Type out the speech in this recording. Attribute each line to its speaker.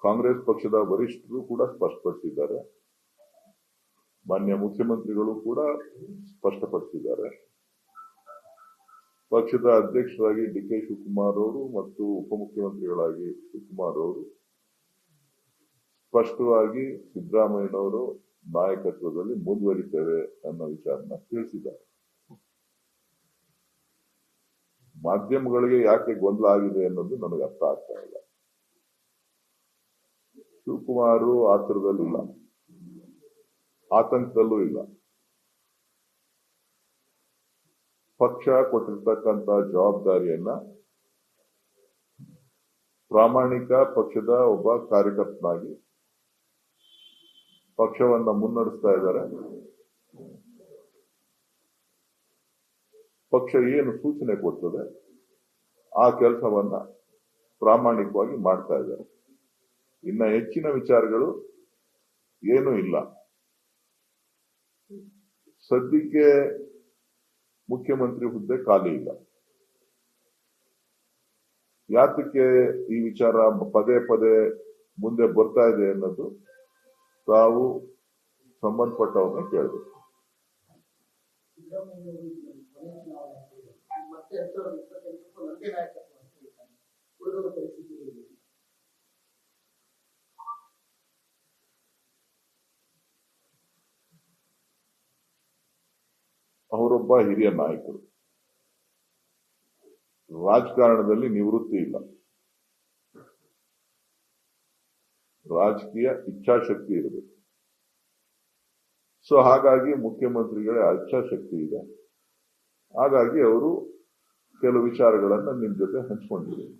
Speaker 1: ಕಾಂಗ್ರೆಸ್ ಪಕ್ಷದ ವರಿಷ್ಠರು ಕೂಡ ಸ್ಪಷ್ಟಪಡಿಸಿದ್ದಾರೆ. ಮಾನ್ಯ ಮುಖ್ಯಮಂತ್ರಿಗಳು ಕೂಡ ಸ್ಪಷ್ಟಪಡಿಸಿದ್ದಾರೆ. ಪಕ್ಷದ ಅಧ್ಯಕ್ಷರಾಗಿ ಡಿ.ಕೆ. ಶಿವಕುಮಾರ್ ಅವರು ಮತ್ತು ಉಪಮುಖ್ಯಮಂತ್ರಿಗಳಾಗಿ ಶಿವಕುಮಾರ್ ಅವರು ಸ್ಪಷ್ಟವಾಗಿ ಸಿದ್ದರಾಮಯ್ಯನವರು ನಾಯಕತ್ವದಲ್ಲಿ ಮುಂದುವರಿತೇವೆ ಅನ್ನೋ ವಿಚಾರನ ತಿಳಿಸಿದ್ದಾರೆ. ಮಾಧ್ಯಮಗಳಿಗೆ ಯಾಕೆ ಗೊಂದಲ ಆಗಿದೆ ಅನ್ನೋದು ನನಗೆ ಅರ್ಥ ಆಗ್ತಾ ಇಲ್ಲ. ಶಿವಕುಮಾರ್ ಆತುರದಲ್ಲಿಲ್ಲ, ಆತಂಕದಲ್ಲೂ ಇಲ್ಲ. ಪಕ್ಷ ಕೊಟ್ಟಿರ್ತಕ್ಕಂಥ ಜವಾಬ್ದಾರಿಯನ್ನ ಪ್ರಾಮಾಣಿಕ ಪಕ್ಷದ ಒಬ್ಬ ಕಾರ್ಯಕರ್ತನಾಗಿ ಪಕ್ಷವನ್ನ ಮುನ್ನಡೆಸ್ತಾ ಇದ್ದಾರೆ. ಪಕ್ಷ ಏನು ಸೂಚನೆ ಕೊಡ್ತದೆ ಆ ಕೆಲಸವನ್ನ ಪ್ರಾಮಾಣಿಕವಾಗಿ ಮಾಡ್ತಾ ಇದ್ದಾರೆ. ಇನ್ನ ಹೆಚ್ಚಿನ ವಿಚಾರಗಳು ಏನೂ ಇಲ್ಲ. ಸದ್ಯಕ್ಕೆ ಮುಖ್ಯಮಂತ್ರಿ ಹುದ್ದೆ ಖಾಲಿ ಇಲ್ಲ. ಯಾತಕ್ಕೆ ಈ ವಿಚಾರ ಪದೇ ಪದೇ ಮುಂದೆ ಬರ್ತಾ ಇದೆ ಅನ್ನೋದು ತಾವು ಸಂಬಂಧಪಟ್ಟವ್ರನ್ನ ಕೇಳಬೇಕು. ಅವರೊಬ್ಬ ಹಿರಿಯ ನಾಯಕರು, ರಾಜಕಾರಣದಲ್ಲಿ ನಿವೃತ್ತಿ ಇಲ್ಲ. ರಾಜಕೀಯ ಇಚ್ಛಾಶಕ್ತಿ ಇರಬೇಕು. ಸೊ ಹಾಗಾಗಿ ಮುಖ್ಯಮಂತ್ರಿಗಳ ಇಚ್ಛಾಶಕ್ತಿ ಇದೆ. ಹಾಗಾಗಿ ಅವರು ಕೆಲವು ವಿಚಾರಗಳನ್ನ ನಿಮ್ ಜೊತೆ ಹಂಚ್ಕೊಂಡಿದ್ದಾರೆ.